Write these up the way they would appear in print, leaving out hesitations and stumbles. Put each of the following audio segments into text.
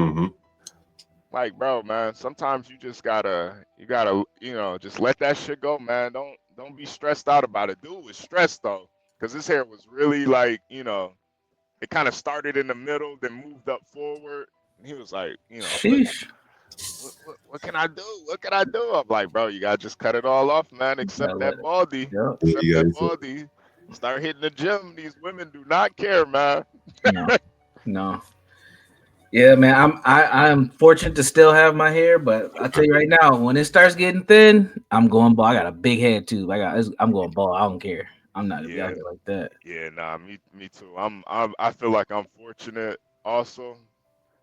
Mm-hmm. Like, bro, man, sometimes you gotta, just let that shit go, man. Don't be stressed out about it. Dude was stressed though, because his hair was really like, it kind of started in the middle, then moved up forward. And he was like, Sheesh. what can I do? What can I do? I'm like, bro, you gotta just cut it all off, man. Gotta Accept let that it. baldy. Yep. Yeah, Accept you that gotta say, baldy. Start hitting the gym. These women do not care, man. No. No. Yeah, man. I'm fortunate to still have my hair, but I'll tell you right now, when it starts getting thin, I'm going bald. I got a big head too. I'm going bald. I don't care. I'm not gonna be out Yeah, here like that. yeah, nah, me too. I feel like I'm fortunate also.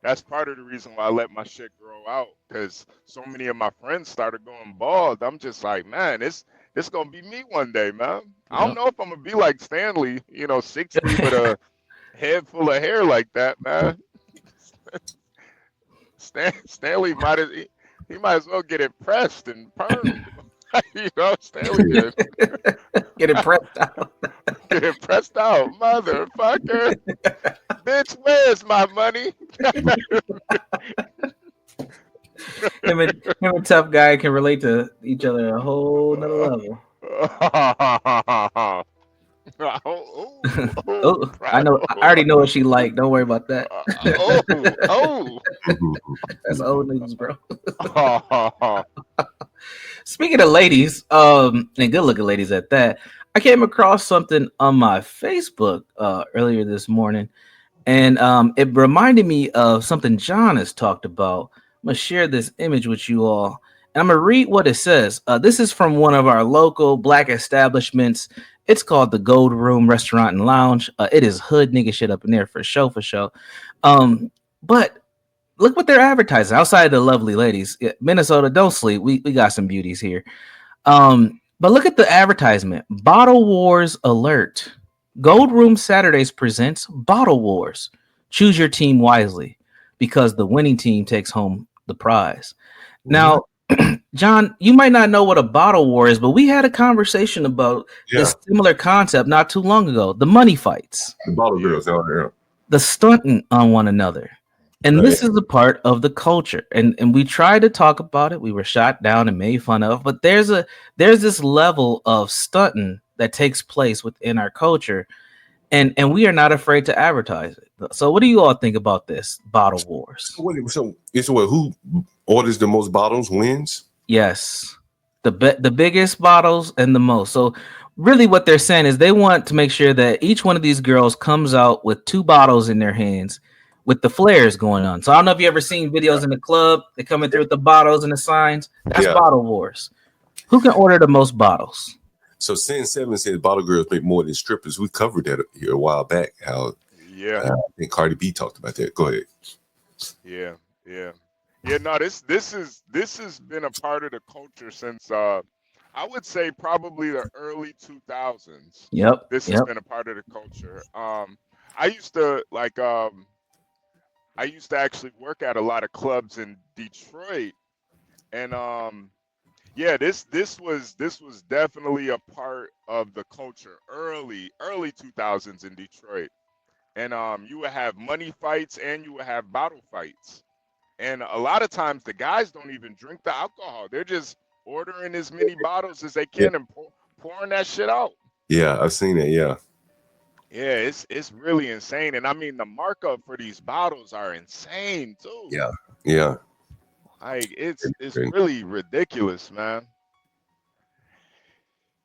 That's part of the reason why I let my shit grow out, because so many of my friends started going bald. I'm just like, man, it's gonna be me one day, man. I don't Yep. know if I'm gonna be like Stanley, 60 with a head full of hair like that, man. Stanley he might as well get it pressed and permed. Stanley did. Get it pressed out. Get it pressed out, motherfucker. Bitch, where's my money? Him and tough guy can relate to each other at a whole nother level. Oh, I know. I already know what she like. Don't worry about that. Oh. mm-hmm. That's old news, bro. Oh. Speaking of ladies, and good looking ladies at that, I came across something on my Facebook earlier this morning, and it reminded me of something John has talked about. I'm gonna share this image with you all, and I'm gonna read what it says. This is from one of our local black establishments. It's called the Gold Room Restaurant and Lounge. It is hood nigga shit up in there for show, for show. But look what they're advertising outside of the lovely ladies. Yeah, Minnesota, don't sleep. We got some beauties here. But look at the advertisement. Bottle Wars alert. Gold Room Saturdays presents Bottle Wars. Choose your team wisely because the winning team takes home the prize. Now, John, you might not know what a bottle war is, but we had a conversation about Yeah, this similar concept not too long ago. The money fights, the bottle girls out there. the stunting on one another. And Right. this is a part of the culture. And we tried to talk about it. We were shot down and made fun of, but there's this level of stunting that takes place within our culture. And we are not afraid to advertise it. So what do you all think about this bottle wars? So it's what, who orders the most bottles wins? Yes. The biggest bottles and the most. So really what they're saying is they want to make sure that each one of these girls comes out with 2 bottles in their hands with the flares going on. So I don't know if you ever seen videos in the club. They coming through with the bottles and the signs. That's Yeah. bottle wars. Who can order the most bottles? So Sin Seven says bottle girls make more than strippers. We covered that here a while back. How Yeah. I think Cardi B talked about that. Go ahead. Yeah. Yeah, no, this has been a part of the culture since I would say probably the early 2000s. Yep. This has been a part of the culture. I used to actually work at a lot of clubs in Detroit, and yeah, this was definitely a part of the culture early 2000s in Detroit. And you would have money fights and you would have bottle fights. And a lot of times the guys don't even drink the alcohol. They're just ordering as many bottles as they Yeah. can and pouring that shit out. Yeah, I've seen that. Yeah. Yeah, it's really insane. And I mean the markup for these bottles are insane too. Yeah. Yeah. Like it's really ridiculous, man.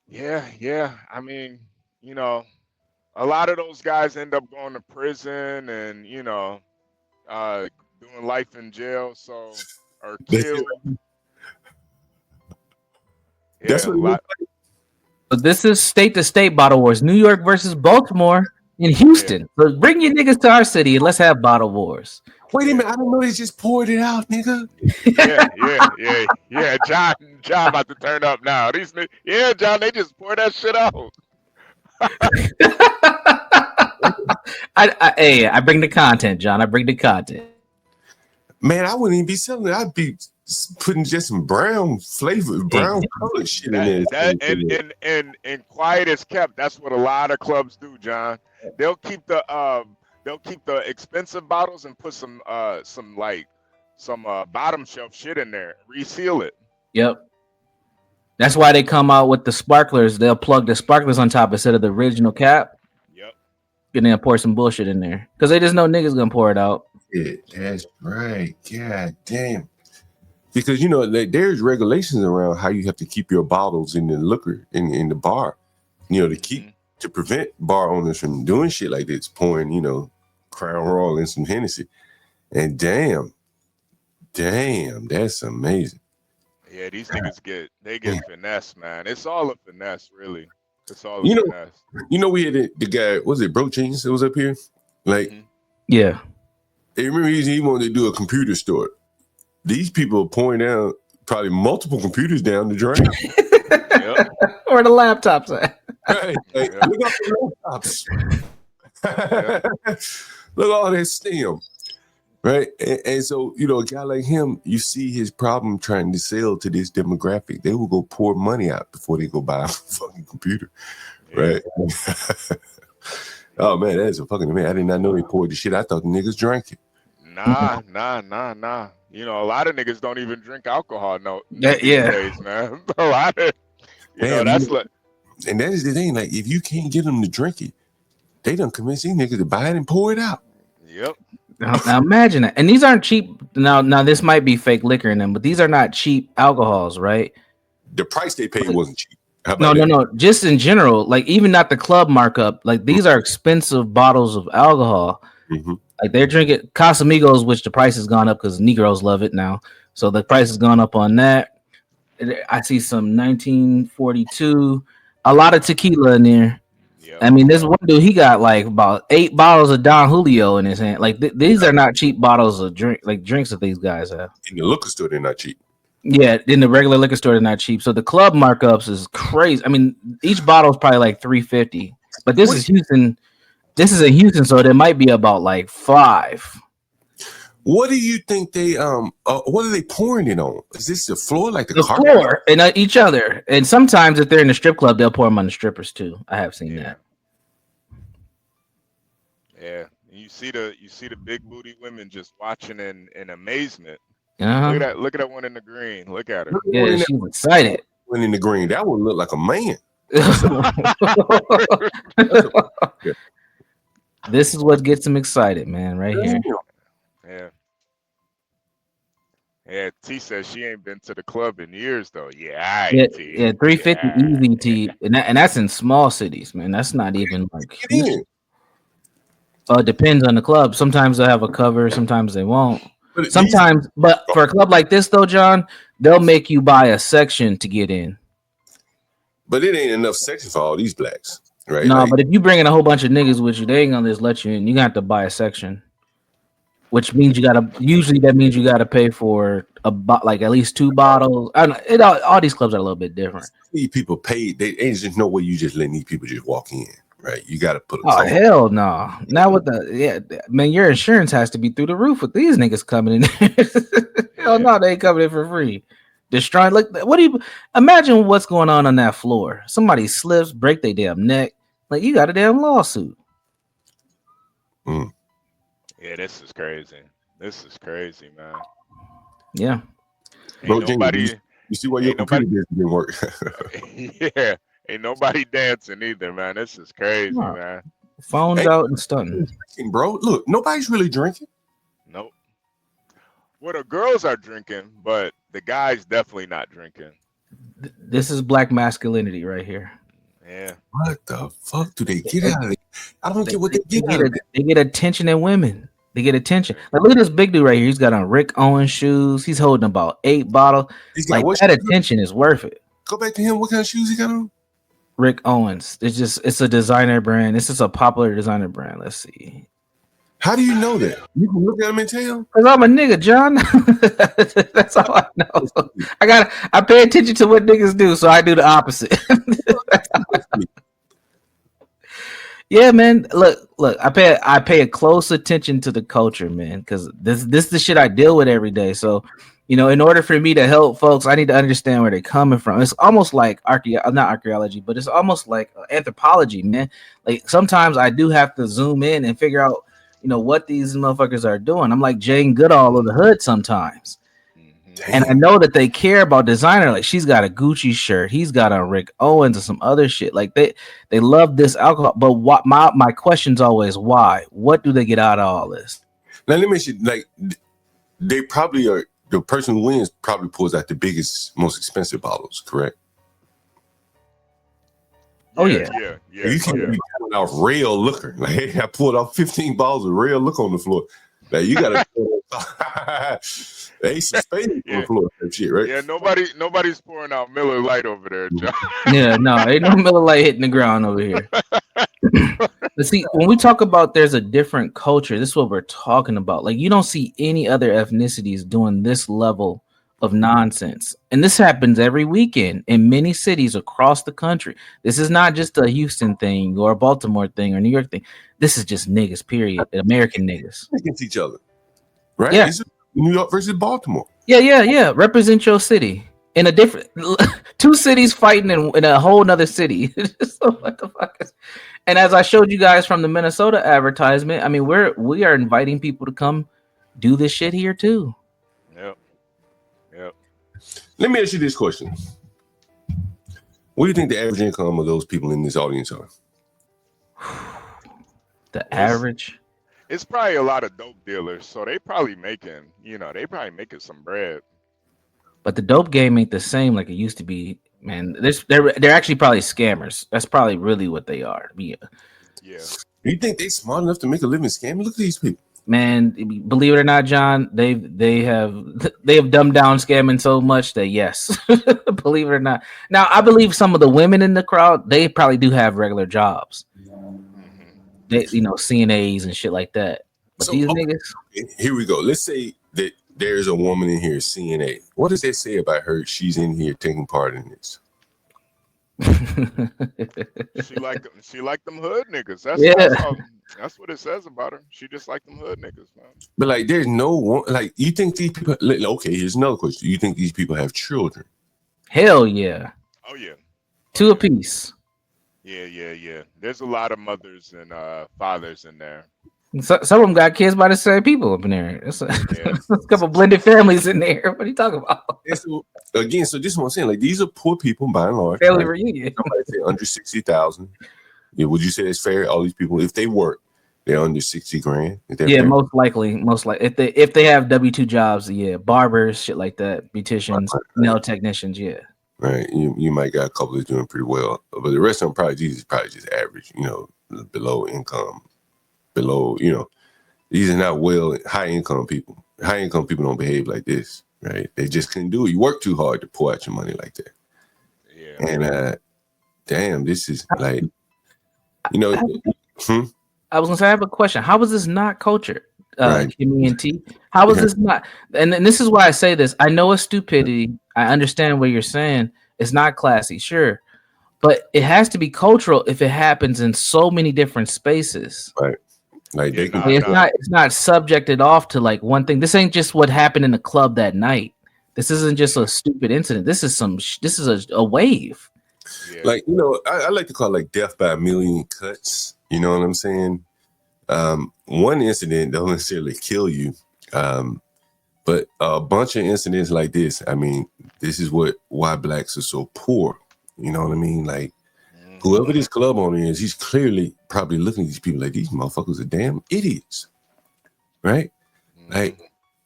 Yeah. I mean, a lot of those guys end up going to prison and, doing life in jail, or killed. That's Yeah, a what it lot. looks like. So this is state to state bottle wars. New York versus Baltimore and Houston. So bring your niggas to our city and let's have bottle wars. Wait a minute, I don't know. They just poured it out, nigga. Yeah. John about to turn up now. John, they just pour that shit out. I bring the content, John. I bring the content. Man, I wouldn't even be selling it. I'd be putting just some brown colored shit in there. And quiet as kept. That's what a lot of clubs do, John. They'll keep the they'll keep the expensive bottles and put some bottom shelf shit in there, reseal it. Yep. That's why they come out with the sparklers. They'll plug the sparklers on top instead of the original cap. Yep. And then pour some bullshit in there because they just know niggas gonna pour it out. Yeah, that's right. God damn. Because there's regulations around how you have to keep your bottles in the liquor in the bar. To prevent bar owners from doing shit like this, pouring Crown Royal and some Hennessy. And damn, that's amazing. Yeah, these niggas get finesse, man. It's all a finesse, really. It's all a finesse. We had the guy, was it Broke Jeans that was up here? Like, yeah. Hey, remember he wanted to do a computer store. These people are pouring down probably multiple computers down the drain. Yep. Or the laptops at. Right. Like, look at the laptops. Look at all that STEM. Right. And so, a guy like him, you see his problem trying to sell to this demographic. They will go pour money out before they go buy a fucking computer. Right. Oh man, that is a fucking man. I did not know they poured the shit. I thought the niggas drank it. Nah. A lot of niggas don't even drink alcohol these days, man. A lot of that's like, and that is the thing. Like, if you can't get them to drink it, they done convince these niggas to buy it and pour it out. Yep. Now imagine that. And these aren't cheap. Now this might be fake liquor in them, but these are not cheap alcohols, right? The price they paid wasn't cheap. No. Just in general, like even not the club markup. Like these are expensive bottles of alcohol. Mm-hmm. Like they're drinking Casamigos, which the price has gone up because Negroes love it now. So the price has gone up on that. I see some 1942, a lot of tequila in there. Yep. I mean, this one dude, he got like about 8 bottles of Don Julio in his hand. Like these are not cheap bottles of drinks that these guys have. In the liquor store, they're not cheap. Yeah, in the regular liquor store, they're not cheap. So the club markups is crazy. I mean, each bottle is probably like $3.50. But this is Houston. This is in Houston, so there might be about like 5. What do you think they what are they pouring it on? Is this the floor, like the carpet? Floor and each other? And sometimes if they're in the strip club, they'll pour them on the strippers too. I have seen that. Yeah, you see the big booty women just watching in amazement. Uh-huh. Look at that one in the green. Look at her. Yeah, she's excited. One in the green. That one looked like a man. This is what gets them excited, man. Right here. Yeah. Yeah, T says she ain't been to the club in years though. Yeah, T. Yeah, $3.50 easy, T, and that's in small cities, man. That's not even like. It depends on the club. Sometimes they'll have a cover, sometimes they won't. Sometimes, but for a club like this though, John, they'll make you buy a section to get in. But it ain't enough section for all these blacks, right? No, but if you bring in a whole bunch of niggas with you, they ain't gonna just let you in. You got to buy a section. Which means usually that means you gotta pay for like at least 2 bottles. I don't know. All these clubs are a little bit different. These people pay. They ain't just no way you just letting these people just walk in, right? You gotta put. Oh hell no! Now with man, your insurance has to be through the roof with these niggas coming in. Hell no, they ain't coming in for free. Destroying. Look, what do you imagine? What's going on that floor? Somebody slips, break their damn neck. Like you got a damn lawsuit. Yeah, this is crazy. This is crazy, man. Yeah. Bro, you see why your computer didn't work? Yeah. Ain't nobody dancing either, man. This is crazy, man. Phones out and stunting. Bro, look, nobody's really drinking. Nope. Well, the girls are drinking, but the guys definitely not drinking. This is black masculinity right here. Yeah. What the fuck do they get out of it? I don't get what they get out of it. They get attention in women. They get attention. Like, look at this big dude right here. He's got on Rick Owens shoes. He's holding about 8 bottles. Like that attention is worth it. Go back to him. What kind of shoes he got on? Rick Owens. It's a designer brand. This is a popular designer brand. Let's see. How do you know that? You can look at him and tell? Because I'm a nigga, John. That's all I know. I pay attention to what niggas do, so I do the opposite. Yeah, man. Look. I pay a close attention to the culture, man, because this is the shit I deal with every day. So, in order for me to help folks, I need to understand where they're coming from. It's almost like not archaeology, but it's almost like anthropology, man. Like sometimes I do have to zoom in and figure out, what these motherfuckers are doing. I'm like Jane Goodall of the hood sometimes. Mm-hmm. And I know that they care about designer. Like she's got a Gucci shirt, he's got a Rick Owens or some other shit. Like they love this alcohol. But what my question's always why? What do they get out of all this? Now let me ask you, like they probably are. The person who wins probably pulls out the biggest, most expensive bottles. Correct? Oh yeah. You can't be pulling off real liquor. Like, hey, I pulled off 15 bottles of real liquor on the floor. Like you gotta Ace of Spades on the floor, that shit, right? Yeah, nobody's pouring out Miller Lite over there, John. Yeah, no, ain't no Miller Lite hitting the ground over here. But see, when we talk about there's a different culture, this is what we're talking about. Like you don't see any other ethnicities doing this level of nonsense. And this happens every weekend in many cities across the country. This is not just a Houston thing or a Baltimore thing or New York thing. This is just niggas, period. American niggas. Against each other. Right? Yeah. It's New York versus Baltimore. Yeah. Represent your city. In a different two cities fighting in a whole nother city. So what the fuck is, and as I showed you guys from the Minnesota advertisement, I mean we are inviting people to come do this shit here too. Yep. Let me ask you this question. What do you think the average income of those people in this audience are? The average? It's probably a lot of dope dealers, so they probably making some bread. But the dope game ain't the same like it used to be, man. They're actually probably scammers. That's probably really what they are. Yeah. You think they smart enough to make a living scamming? Look at these people. Man, believe it or not, John, they have dumbed down scamming so much that yes, believe it or not. Now I believe some of the women in the crowd, they probably do have regular jobs. They, CNAs and shit like that. But these niggas. Here we go. Let's say that there's a woman in here, CNA. What does that say about her? She's in here taking part in this. She like them hood niggas. That's what it says about her. She just like them hood niggas, man. But like, there's no one. Like, you think these people? Okay, here's another question. You think these people have children? Hell yeah. Oh yeah. Two apiece. Yeah. There's a lot of mothers and fathers in there. Some of them got kids by the same people up in there. There's a couple blended families in there. What are you talking about? So this is what I'm saying. Like, these are poor people by and large. Family reunion. Somebody say under 60,000. Yeah, would you say it's fair? All these people, if they work, they're under 60 grand. Yeah, fair? Most likely. If they have W-2 jobs, yeah, barbers, shit like that, beauticians, nail technicians, yeah. Right, you might got a couple that's doing pretty well, but the rest of them probably just average. Below income, these are not high income people. High income people don't behave like this, right? They just couldn't do it. You work too hard to pour out your money like that. Yeah, and damn, this is like, I was gonna say I have a question. How is this not culture? Right. Kimmy and T. How is this not? And this is why I say this. I know it's stupidity. I understand what you're saying. It's not classy, sure, but it has to be cultural if it happens in so many different spaces. Right. Like it's not subjected off to like one thing. This ain't just what happened in the club that night. This isn't just a stupid incident. This is a wave. Yeah. Like, I like to call it like death by a million cuts. You know what I'm saying? One incident don't necessarily kill you, but a bunch of incidents like this. I mean, this is why blacks are so poor. You know what I mean? Like, whoever this club owner is, he's clearly probably looking at these people like, these motherfuckers are damn idiots, right? Like,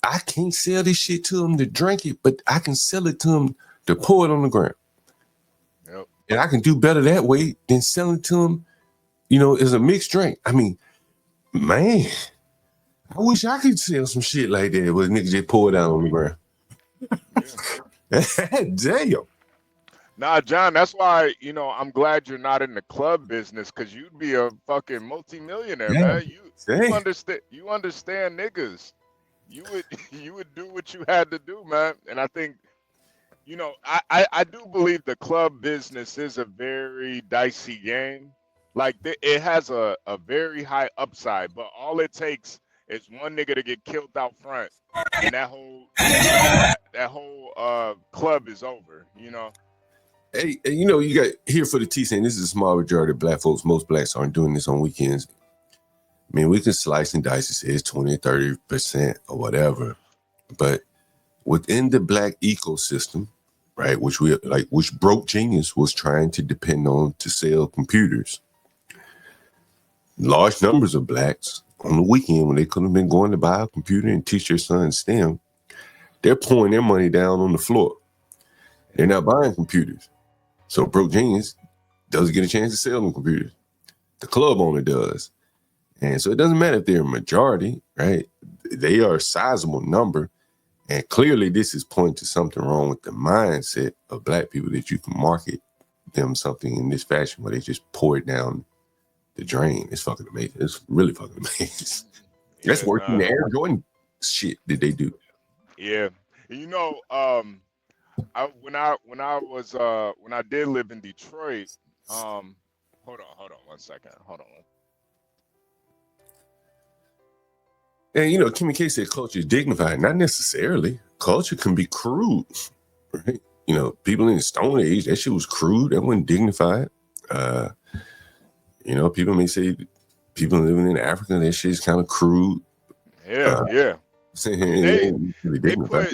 I can't sell this shit to them to drink it, but I can sell it to them to pour it on the ground. Yep. And I can do better that way than selling it to them, as a mixed drink. I mean, man, I wish I could sell some shit like that, but niggas just pour it down on the ground. Damn. Nah, John, that's why, I'm glad you're not in the club business, because you'd be a fucking multimillionaire, man. You understand niggas. You would do what you had to do, man. And I think, I do believe the club business is a very dicey game. Like, it has a very high upside, but all it takes is one nigga to get killed out front, and that whole club is over, Hey, you got here for the T saying this is a small majority of black folks. Most blacks aren't doing this on weekends. I mean, we can slice and dice and say it's 20 or 30% or whatever, but within the black ecosystem, right, which Broke Genius was trying to depend on to sell computers, large numbers of blacks on the weekend when they could have been going to buy a computer and teach their son STEM, they're pouring their money down on the floor. They're not buying computers. So Broke Genius doesn't get a chance to sell them computers. The club owner does. And so it doesn't matter if they're a majority, right? They are a sizable number. And clearly this is pointing to something wrong with the mindset of black people, that you can market them something in this fashion where they just pour it down the drain. It's fucking amazing. It's really fucking amazing. That's worse than the Air Jordan shit that they do. Yeah. You know, when I did live in Detroit, hold on 1 second. Hold on. And, you know, Kimmy K said culture is dignified. Not necessarily. Culture can be crude, right? You know, people in the Stone Age, that shit was crude. That wasn't dignified. You know, people may say people living in Africa, that shit is kind of crude. Yeah. They put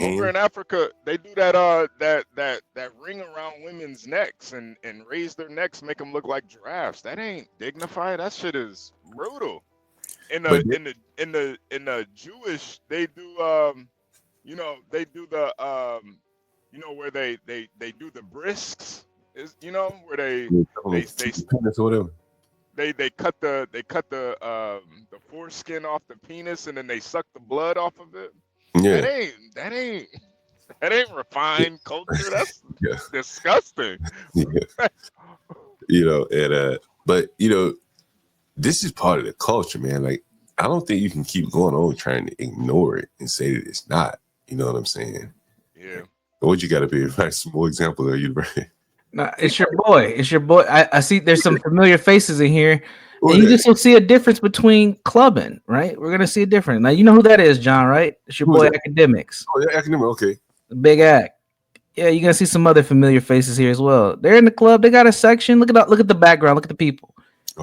over in Africa, they do that ring around women's necks and raise their necks, make them look like giraffes. That ain't dignified. That shit is brutal. In the Jewish, they do you know, they do the you know, where they do the brisks, is, you know, where they cut the foreskin off the penis and then they suck the blood off of it. Yeah. That ain't refined culture. That's disgusting. Yeah. You know, and but you know, this is part of the culture, man. Like, I don't think you can keep going on trying to ignore it and say that it's not. You know what I'm saying? Yeah. What you got to be? Some more examples of you, right? No, it's your boy. It's your boy. I see there's some familiar faces in here. And you just will see a difference between clubbing, right? We're gonna see a difference. Now you know who that is, John, right? It's your boy Academics. Oh, yeah, Academic, okay. Big Act. Yeah, you're gonna see some other familiar faces here as well. They're in the club, they got a section. Look at the background, look at the people.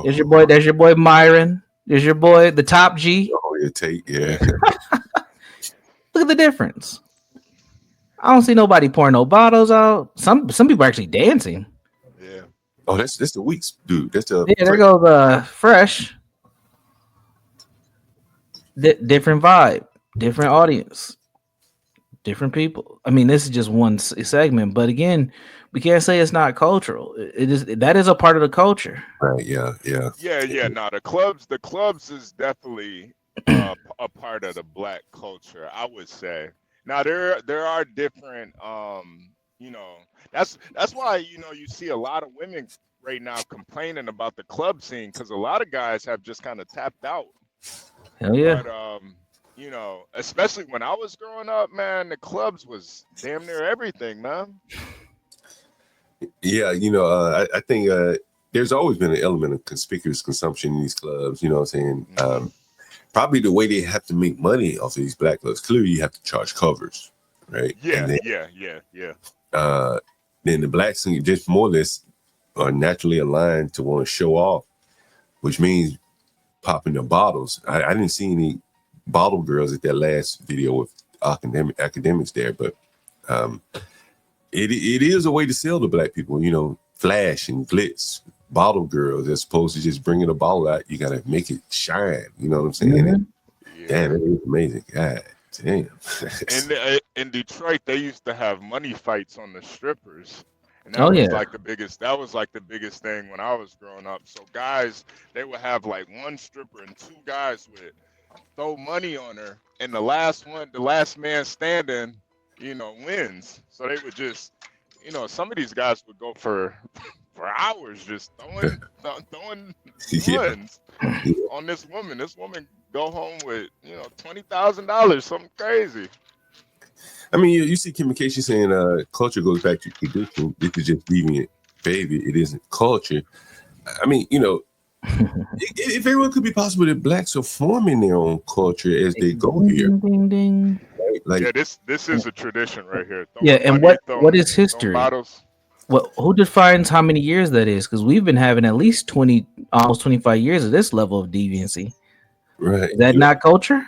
There's your boy Myron. There's your boy, the Top G. Oh, yeah, Tate, yeah. Look at the difference. I don't see nobody pouring no bottles out. Some people are actually dancing. Yeah. Oh, that's the Weeks, dude. That's the there goes Fresh. Different vibe, different audience, different people. I mean, this is just one segment, but again, we can't say it's not cultural. That is a part of the culture. Right? Yeah. No, the clubs is definitely a part of the black culture, I would say. Now there are different you know, that's why, you know, you see a lot of women right now complaining about the club scene, because a lot of guys have just kind of tapped out. Hell yeah. But you know, especially when I was growing up, man, the clubs was damn near everything, man. Yeah, you know, I think there's always been an element of conspicuous consumption in these clubs. You know what I'm saying? Probably the way they have to make money off of these black clubs. Clearly, you have to charge covers, right? Yeah. Then the blacks just more or less are naturally aligned to want to show off, which means popping their bottles. I didn't see any bottle girls at that last video with academics there, but it is a way to sell to black people, you know, flash and glitz, bottle girls, as opposed to just bringing a bottle out. You got to make it shine. You know what I'm saying? Mm-hmm. Damn, it is amazing. God damn. And in Detroit, they used to have money fights on the strippers. And that was like the biggest thing when I was growing up. So guys, they would have like one stripper and two guys would throw money on her, and the last man standing, you know, wins. So they would just, you know, some of these guys would go for hours just throwing ones on this woman. This woman go home with, you know, $20,000, something crazy. I mean, you see Kim K, she's saying culture goes back to tradition. This is just deviant behavior. It isn't culture. I mean, you know, if everyone could be possible that blacks are forming their own culture as they go here. Ding, ding. Right? Like, yeah, this is a tradition right here. And what is history? Well, who defines how many years that is? Because we've been having at least 20, almost 25 years of this level of deviancy. Right. Is that not culture?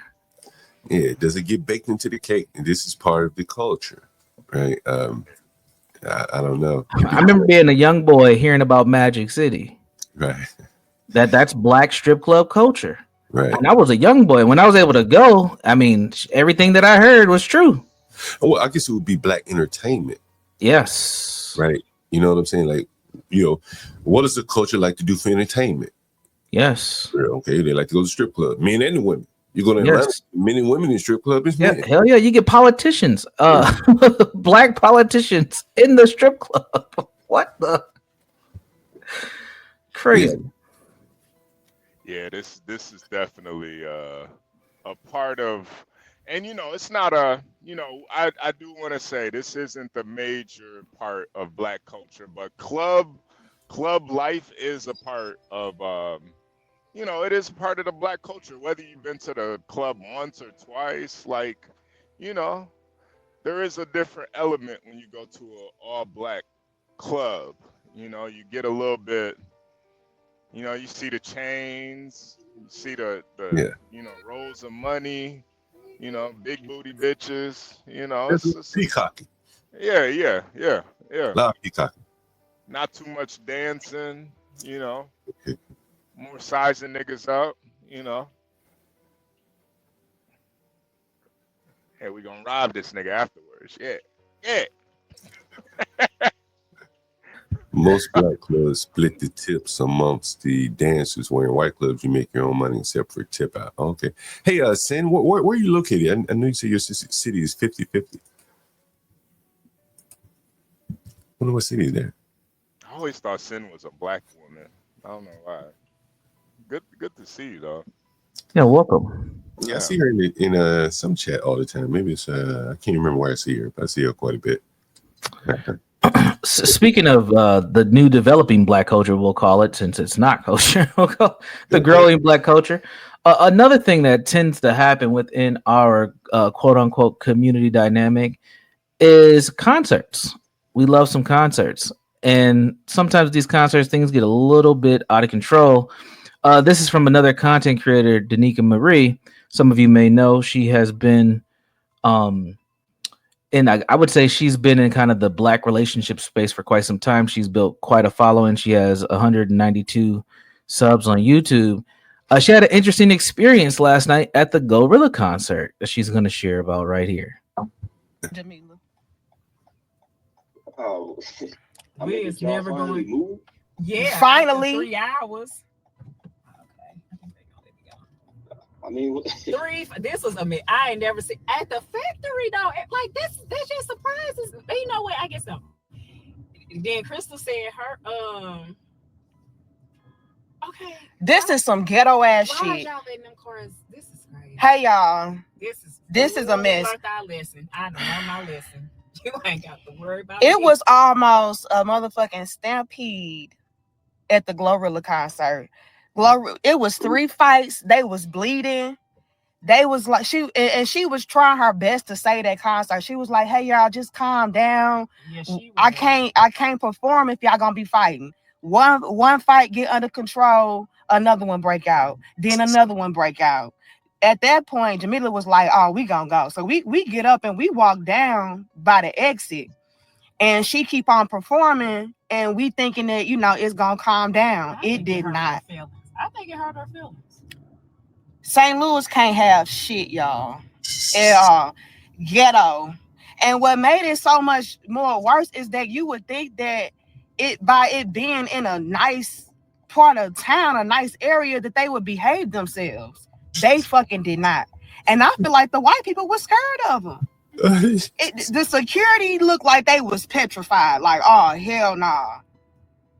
Yeah. Does it get baked into the cake? And this is part of the culture, right? I don't know. I remember being a young boy hearing about Magic City. Right. That's black strip club culture. Right. And I was a young boy. When I was able to go, I mean, everything that I heard was true. Well, I guess it would be black entertainment. Yes. Right. You know what I'm saying? Like, what does the culture like to do for entertainment? Yes. Okay. They like to go to strip club, men and the women. You go to Atlanta, men and women in strip club is men. Hell yeah, you get politicians, black politicians in the strip club. What the crazy? Yeah, this is definitely a part of, and it's not a, I do want to say this isn't the major part of black culture, but club life is a part of it is part of the black culture. Whether you've been to the club once or twice, like, there is a different element when you go to an all black club. You get a little bit, you see the chains, you see the rolls of money, big booty bitches, it's peacocking. Yeah. A lot of peacocking. Not too much dancing, more sizing niggas up, Hey, we gonna rob this nigga afterwards. Yeah. Most black clubs split the tips amongst the dancers. Where in white clubs, you make your own money except for tip out. Okay. Hey, Sin, where are you located? I know you say your city is 50-50. I wonder what city is there. I always thought Sin was a black woman. I don't know why. Good to see you, though. Yeah, welcome. Yeah, I see her in some chat all the time. Maybe it's I can't remember where I see her, but I see her quite a bit. Speaking of the new developing black culture, we'll call it, since it's not culture, we'll call the growing black culture. Another thing that tends to happen within our quote unquote community dynamic is concerts. We love some concerts, and sometimes these concerts, things get a little bit out of control. This is from another content creator, Danica Marie. Some of you may know she has been and I would say she's been in kind of the black relationship space for quite some time. She's built quite a following. She has 192 subs on YouTube. She had an interesting experience last night at the Gorilla concert that she's going to share about right here. Jamila. Oh, We is never going to move. Yeah, finally 3 hours. I mean, this was amazing. I ain't never seen at the factory though. Like this just surprises. But you know what? I guess so. Then Crystal said her okay. This is some ghetto ass Why shit. y'all letting them cars? This is crazy. Hey y'all. This is a mess. Our lesson. I know my lesson. You ain't got to worry about it. Was almost a motherfucking stampede at the Glorilla concert. It was 3 fights. They was bleeding. They was like she was trying her best to say that concert. She was like, "Hey y'all, just calm down. Yeah, I can't perform if y'all gonna be fighting. One fight get under control, another one break out, then another one break out." At that point, Jamila was like, "Oh, we gonna go." So we get up and we walk down by the exit, and she keep on performing, and we thinking that it's gonna calm down. It did not. I think it hurt her feelings. St. Louis can't have shit, y'all. At all. Ghetto. And what made it so much more worse is that you would think that by it being in a nice part of town, a nice area, that they would behave themselves. They fucking did not. And I feel like the white people were scared of them. The security looked like they was petrified. Like, oh, hell nah.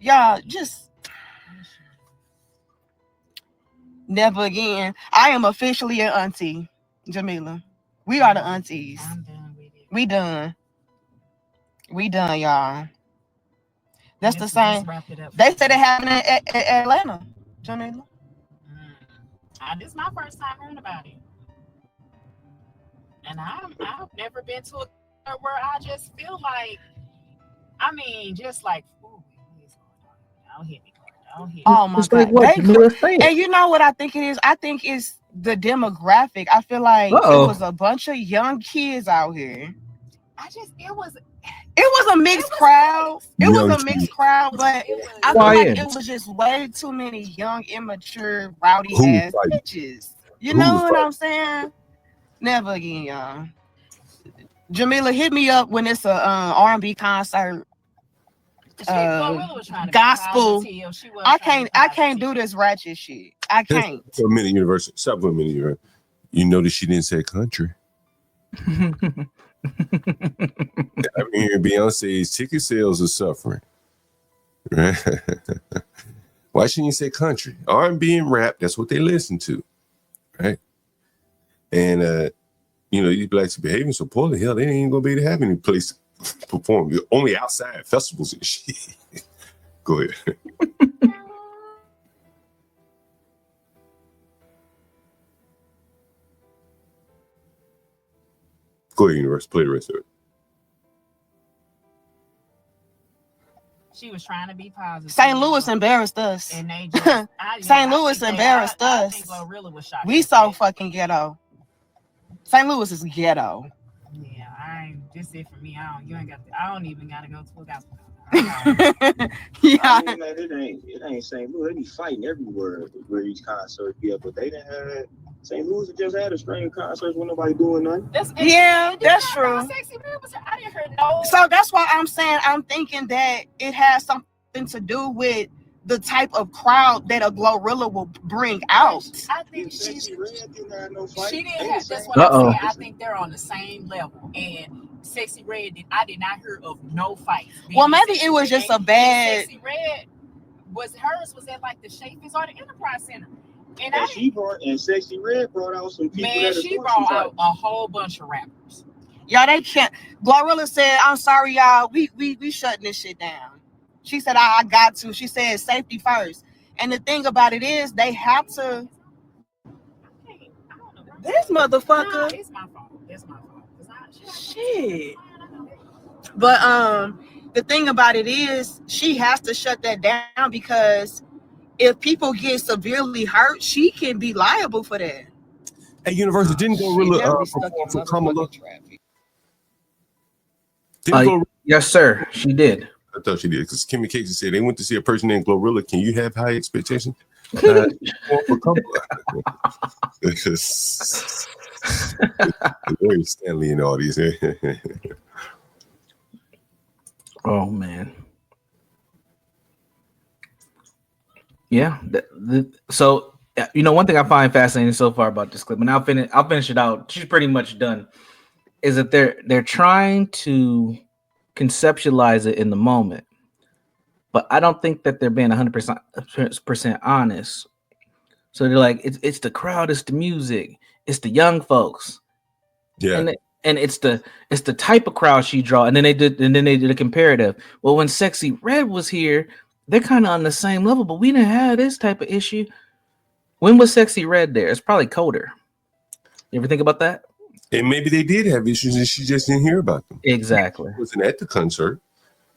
Y'all, just... Never again. I am officially an auntie, Jamila. We are the aunties. I'm done with it. We done. We done, y'all. That's the same. They said it happened in Atlanta, Jamila. This is my first time hearing about it. And I've never been to a where I just feel like I mean, just like, ooh, don't hit me. Don't hit me. Oh my It's like God. what Jamila said. And you know what I think it is? I think it's the demographic. I feel like it was a bunch of young kids out here. It was a mixed crowd. It was a mixed crowd, but I feel like it was just way too many young, immature, rowdy ass bitches. You know what I'm saying? Never again, y'all. Jamila, hit me up when it's a R&B concert. Gospel. I can't do this ratchet shit. I can't. For a minute, Universal. Stop for a minute, Universal. You notice she didn't say country. I mean, Beyonce's ticket sales are suffering. Right? Why shouldn't you say country? R&B and rap, that's what they listen to. Right? And these blacks are behaving so poorly, hell, they ain't gonna be able to have any place to perform. You're only outside festivals and shit. Go ahead. Go ahead, Universe. Play the rest of it. She was trying to be positive. St. Louis embarrassed us. And they just, St. Louis embarrassed us. I think Glorilla was shocked. We so fucking ghetto. St. Louis is ghetto. Yeah, just it for me. I don't even gotta go to a gospel. Yeah. I mean, man, it ain't St. Louis. They be fighting everywhere where each concert be up, but they didn't have St. Louis just had a string of concerts with nobody doing nothing. That's true. Sexy Red was, I didn't hear no. So that's why I'm saying I'm thinking that it has something to do with the type of crowd that a Glorilla will bring out. I think Sexy Red didn't have no fight. She didn't have. That's what I'm saying. I think they're on the same level. And Sexy Red, I did not hear of no fights. Well, maybe it was just a bad. Sexy Red hers was at like the Shafers or the Enterprise Center. And Sexy Red brought out some people. Man, she brought out a whole bunch of rappers. Y'all, they can't. Glorilla said, "I'm sorry, y'all. We shutting this shit down." She said, I got to. She said safety first. And the thing about it is they have to. This motherfucker. No, it's my fault. It's my fault. Shit. But the thing about it is she has to shut that down because if people get severely hurt, she can be liable for that. Hey, Universal, didn't Glorilla perform for Kamala? Yes, sir. She did. I thought she did because Kimmy Casey said they went to see a person named Glorilla. Can you have high expectations? For Larry Stanley and all these. Oh man. Yeah. So one thing I find fascinating so far about this clip, and I'll finish it out. She's pretty much done. Is that they're trying to conceptualize it in the moment, but I don't think that they're being 100% honest. So they're like, it's the crowd, it's the music, it's the young folks, and it's the type of crowd she draw. And then they did a comparative. Well, when Sexy Red was here, they're kind of on the same level, but we didn't have this type of issue. When was Sexy Red there? It's probably colder. You ever think about that? And maybe they did have issues and she just didn't hear about them. Exactly. She wasn't at the concert.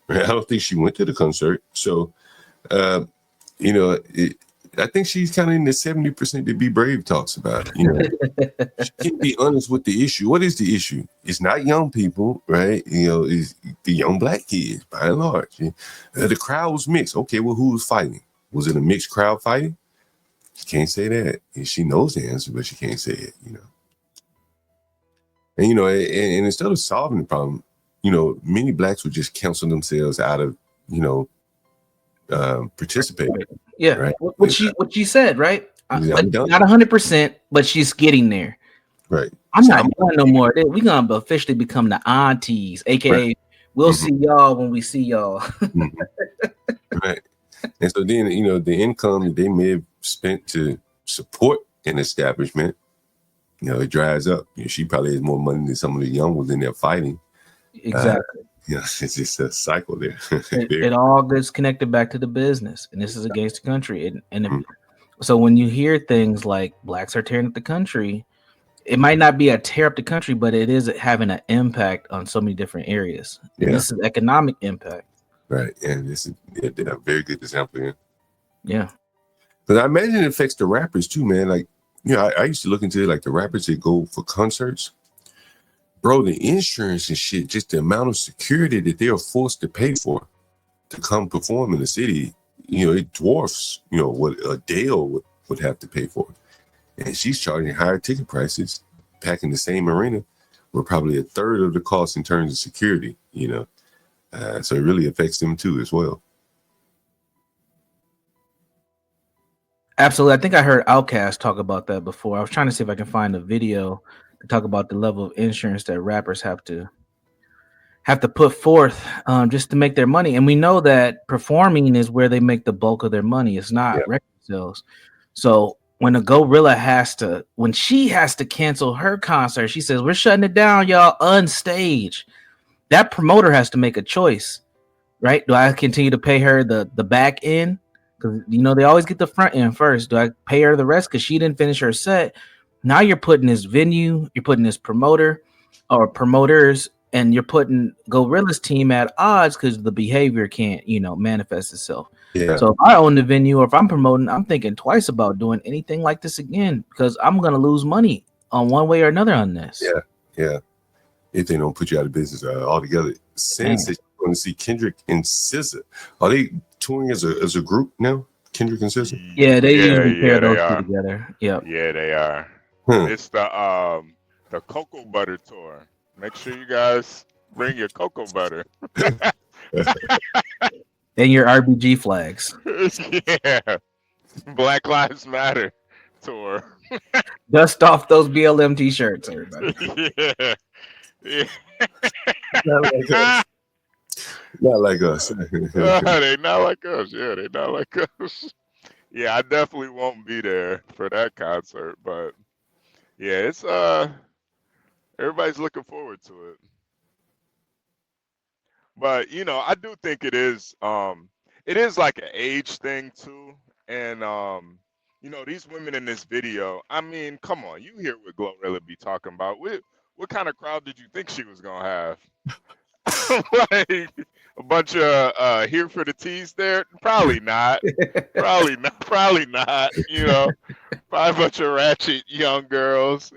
I don't think she went to the concert. So, I think she's kind of in the 70% to be brave talks about it. She can't be honest with the issue. What is the issue? It's not young people, right? It's the young black kids by and large. The crowd was mixed. Okay, well, who was fighting? Was it a mixed crowd fighting? She can't say that. And she knows the answer, but she can't say it, And, and instead of solving the problem, many blacks would just cancel themselves out of, participating. Yeah. Right? What she said, right? Not 100%, but she's getting there. Right. I'm not doing no more. We're going to officially become the aunties, aka we'll see y'all when we see y'all. Right. And so then, the income that they may have spent to support an establishment, it dries up. She probably has more money than some of the young ones in there fighting. Exactly. It's just a cycle there. It all gets connected back to the business, and this is against the country. So when you hear things like blacks are tearing up the country, it might not be a tear up the country, but it is having an impact on so many different areas. And this is economic impact. Right, and this is a very good example here. Yeah. Because I imagine it affects the rappers too, man. Like, I used to look into it, like the rappers that go for concerts. Bro, the insurance and shit, just the amount of security that they are forced to pay for to come perform in the city, it dwarfs, what Adele would have to pay for. And she's charging higher ticket prices, packing the same arena, with probably a third of the cost in terms of security, so it really affects them too as well. Absolutely. I think I heard Outkast talk about that before. I was trying to see if I can find a video to talk about the level of insurance that rappers have to put forth just to make their money. And we know that performing is where they make the bulk of their money. It's not record sales. So when a gorilla when she has to cancel her concert, she says, "We're shutting it down, y'all, unstage." That promoter has to make a choice, right? Do I continue to pay her the back end? Because they always get the front end first. Do I pay her the rest because she didn't finish her set? Now you're putting this venue, you're putting this promoter or promoters, and you're putting Gorilla's team at odds because the behavior can't, manifest itself. Yeah. So if I own the venue or if I'm promoting, I'm thinking twice about doing anything like this again because I'm gonna lose money on one way or another on this. Yeah. If they don't put you out of business altogether. Since they're going to see Kendrick and SZA, are they touring as a group now? Kendrick and SZA? Yeah, they usually pair those two together. Yeah. Yeah, they are. It's the cocoa butter tour. Make sure you guys bring your cocoa butter. And your RBG flags. Yeah. Black Lives Matter tour. Dust off those BLM t-shirts, everybody. Yeah. Not like us. They not like us. Yeah, they not like us. Yeah, I definitely won't be there for that concert, but yeah, it's everybody's looking forward to it. But I do think it is like an age thing too. And these women in this video, I mean, come on, you hear what Glorilla be talking about. What kind of crowd did you think she was gonna have? Like a bunch of here for the tease there? Probably not. Probably not. Probably not. Probably a bunch of ratchet young girls.